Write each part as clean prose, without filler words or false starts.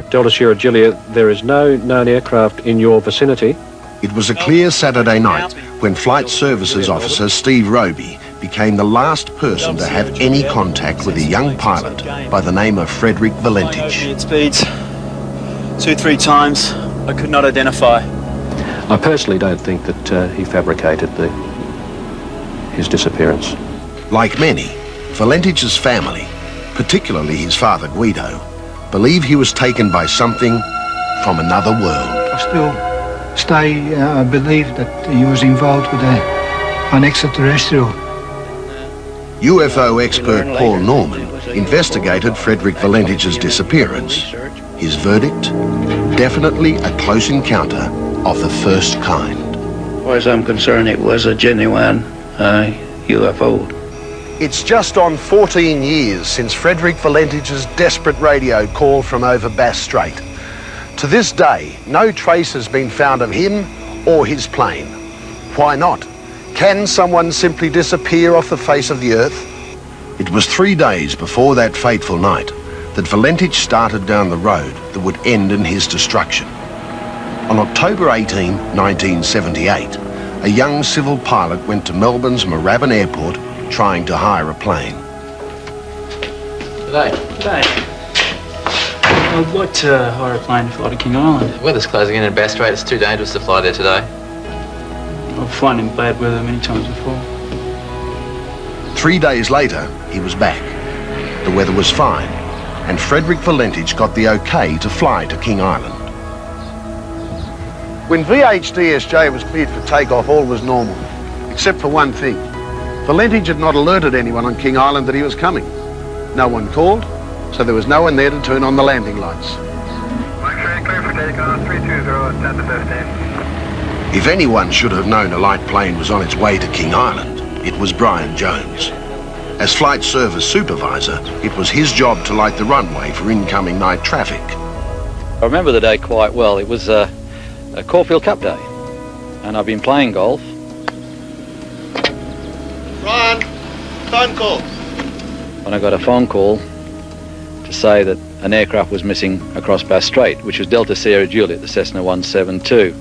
Delta Sierra Juliet, there is no known aircraft in your vicinity. It was a clear Saturday night when Flight Services officer Steve Roby became the last person to have any contact with a young pilot by the name of Frederick Valentich. At speeds 2-3 times I could not identify. I personally don't think that he fabricated his disappearance. Like many, Valentich's family, particularly his father Guido, believe he was taken by something from another world. I still believe that he was involved with an extraterrestrial. UFO expert Paul Norman investigated Frederick Valentich's disappearance. His verdict? Definitely a close encounter of the first kind. As far as I'm concerned, it was a genuine UFO. It's just on 14 years since Frederick Valentich's desperate radio call from over Bass Strait. To this day, no trace has been found of him or his plane. Why not? Can someone simply disappear off the face of the Earth? It was 3 days before that fateful night that Valentich started down the road that would end in his destruction. On October 18, 1978, a young civil pilot went to Melbourne's Moorabbin Airport trying to hire a plane. G'day. I'd like to hire a plane to fly to King Island. The weather's closing in at Bass Strait. It's too dangerous to fly there today. I've flown in bad weather many times before. 3 days later, he was back. The weather was fine, and Frederick Valentich got the okay to fly to King Island. When VHDSJ was cleared for takeoff, all was normal, except for one thing. Valentich had not alerted anyone on King Island that he was coming. No one called, so there was no one there to turn on the landing lights. Clear for takeoff, 320, at the best. If anyone should have known a light plane was on its way to King Island, it was Brian Jones. As Flight Service supervisor, it was his job to light the runway for incoming night traffic. I remember the day quite well. It was a Caulfield Cup day, and I've been playing golf. Brian, phone call. When I got a phone call to say that an aircraft was missing across Bass Strait, which was Delta Sierra Juliet, the Cessna 172.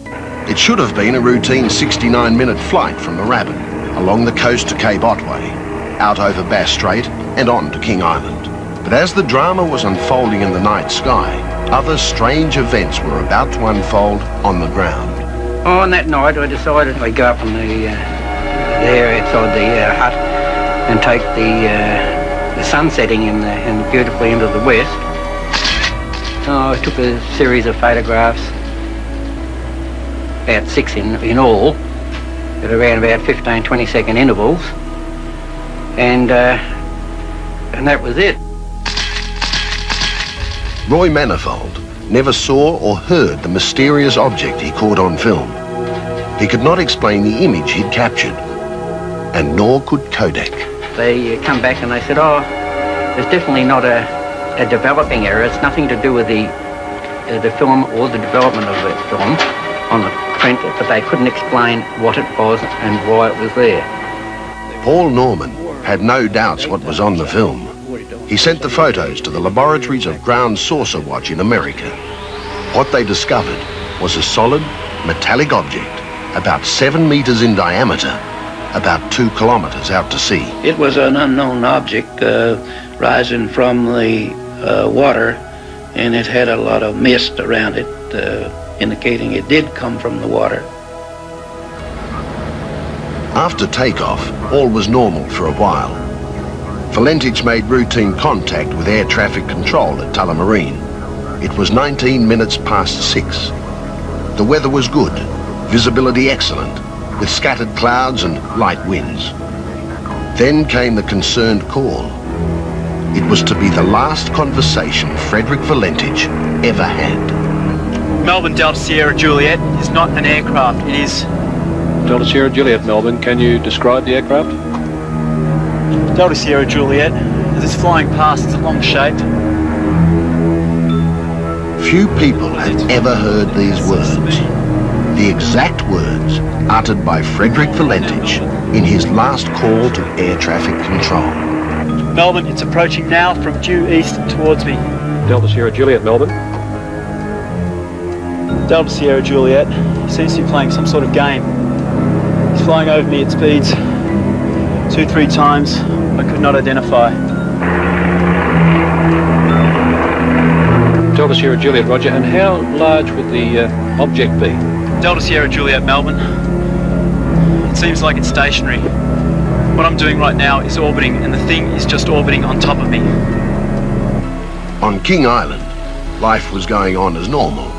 It should have been a routine 69-minute flight from Moorabbin, along the coast to Cape Otway, out over Bass Strait and on to King Island. But as the drama was unfolding in the night sky, other strange events were about to unfold on the ground. On that night, I decided I'd go up on the there outside the hut and take the sun setting in beautifully into the west. I took a series of photographs, about 6 in all, at around about 15-20 second intervals, and that was it. Roy Manifold never saw or heard the mysterious object he caught on film. He could not explain the image he'd captured, and nor could Kodak. They come back and they said, oh, there's definitely not a developing error. It's nothing to do with the film or the development of the film on the print, but they couldn't explain what it was and why it was there. Paul Norman had no doubts what was on the film. He sent the photos to the laboratories of Ground Saucer Watch in America. What they discovered was a solid, metallic object about 7 meters in diameter, about 2 kilometers out to sea. It was an unknown object rising from the water, and it had a lot of mist around it, indicating it did come from the water. After takeoff, all was normal for a while. Valentich made routine contact with air traffic control at Tullamarine. It was 19 minutes past 6. The weather was good, visibility excellent, with scattered clouds and light winds. Then came the concerned call. It was to be the last conversation Frederick Valentich ever had. Melbourne Delta Sierra Juliet is not an aircraft, it is... Delta Sierra Juliet, Melbourne, can you describe the aircraft? Delta Sierra Juliet, as it's flying past, it's long shaped. Few people had ever heard these words. The exact words uttered by Frederick Valentich in his last call to air traffic control. Melbourne, it's approaching now from due east towards me. Delta Sierra Juliet, Melbourne. Delta Sierra Juliet. He seems to be playing some sort of game. He's flying over me at speeds 2-3 times I could not identify. Delta Sierra Juliet, Roger. And how large would the object be? Delta Sierra Juliet, Melbourne. It seems like it's stationary. What I'm doing right now is orbiting, and the thing is just orbiting on top of me. On King Island, life was going on as normal.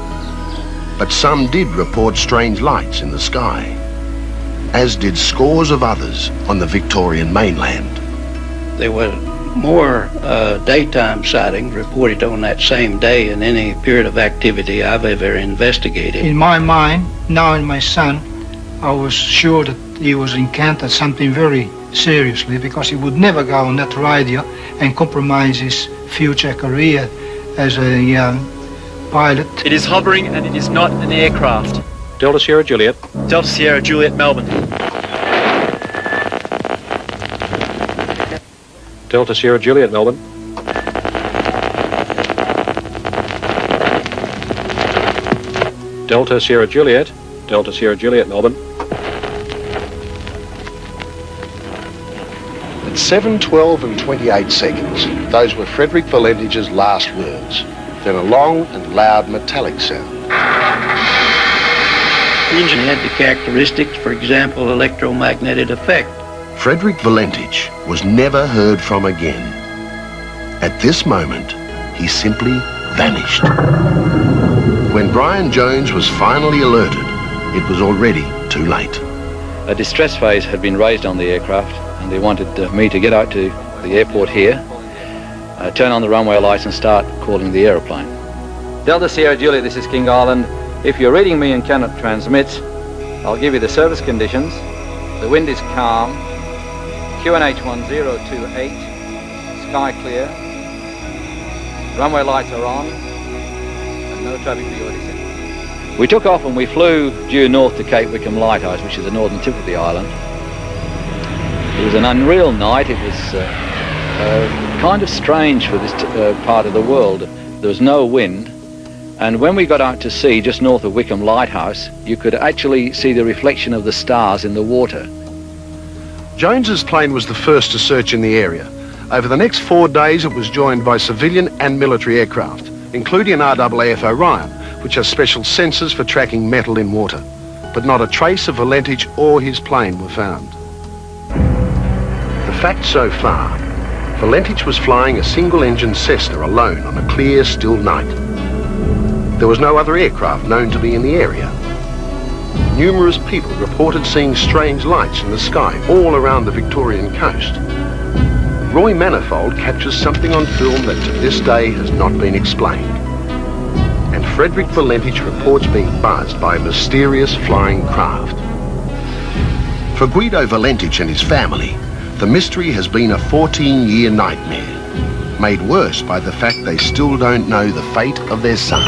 But some did report strange lights in the sky, as did scores of others on the Victorian mainland. There were more daytime sightings reported on that same day in any period of activity I've ever investigated. In my mind, knowing my son, I was sure that he was encountered something very seriously, because he would never go on that radio and compromise his future career as a pilot. It is hovering and it is not an aircraft. Delta Sierra Juliet. Delta Sierra Juliet, Melbourne. Delta Sierra Juliet, Melbourne. Delta Sierra Juliet. Delta Sierra Juliet, Melbourne. At 7:12 and 28 seconds, those were Frederick Valentich's last words. Then a long and loud metallic sound. The engine had the characteristics, for example, electromagnetic effect. Frederick Valentich was never heard from again. At this moment, he simply vanished. When Brian Jones was finally alerted, it was already too late. A distress phase had been raised on the aircraft, and they wanted me to get out to the airport here, turn on the runway lights and start calling the aeroplane. Delta Sierra Juliet, this is King Island. If you're reading me and cannot transmit, I'll give you the service conditions. The wind is calm, QNH 1028, sky clear, runway lights are on, and no traffic for your descent. We took off and we flew due north to Cape Wickham Lighthouse, which is the northern tip of the island. It was an unreal night. It was kind of strange for this part of the world. There was no wind, and when we got out to sea just north of Wickham Lighthouse, you could actually see the reflection of the stars in the water. Jones's plane was the first to search in the area. Over the next 4 days, it was joined by civilian and military aircraft, including an RAAF Orion, which has special sensors for tracking metal in water. But not a trace of Valentich or his plane were found. The facts so far: Valentich was flying a single-engine Cessna alone on a clear, still night. There was no other aircraft known to be in the area. Numerous people reported seeing strange lights in the sky all around the Victorian coast. Roy Manifold captures something on film that to this day has not been explained. And Frederick Valentich reports being buzzed by a mysterious flying craft. For Guido Valentich and his family, the mystery has been a 14-year nightmare, made worse by the fact they still don't know the fate of their son.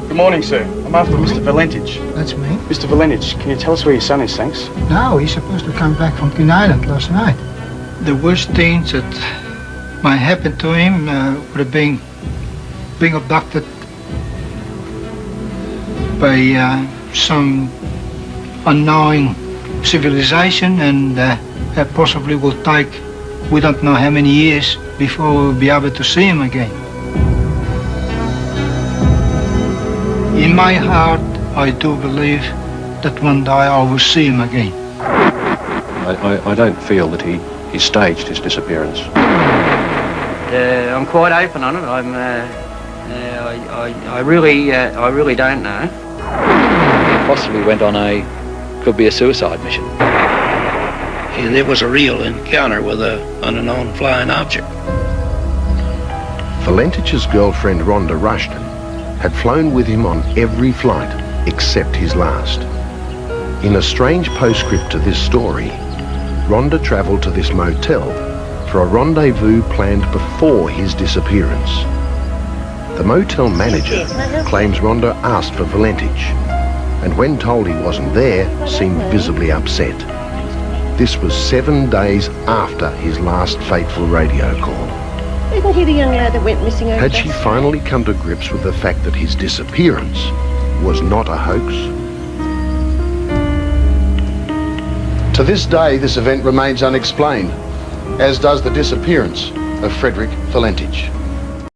Good morning, sir. I'm after Mr. Valentich. That's me. Mr. Valentich, can you tell us where your son is, thanks? No, he's supposed to come back from King Island last night. The worst things that might happen to him would have been being abducted by some unknown civilization, and possibly will take, we don't know how many years before we'll be able to see him again. In my heart, I do believe that one day I will see him again. I don't feel that he staged his disappearance. I'm quite open on it. I really don't know. He possibly went on could be a suicide mission. And there was a real encounter with an unknown flying object. Valentich's girlfriend Rhonda Rushton had flown with him on every flight except his last. In a strange postscript to this story, Rhonda travelled to this motel for a rendezvous planned before his disappearance. The motel manager claims Rhonda asked for Valentich, and when told he wasn't there, seemed visibly upset. This was 7 days after his last fateful radio call. Isn't he the young lad that went missing over Had she finally come to grips with the fact that his disappearance was not a hoax? To this day, this event remains unexplained, as does the disappearance of Frederick Valentich.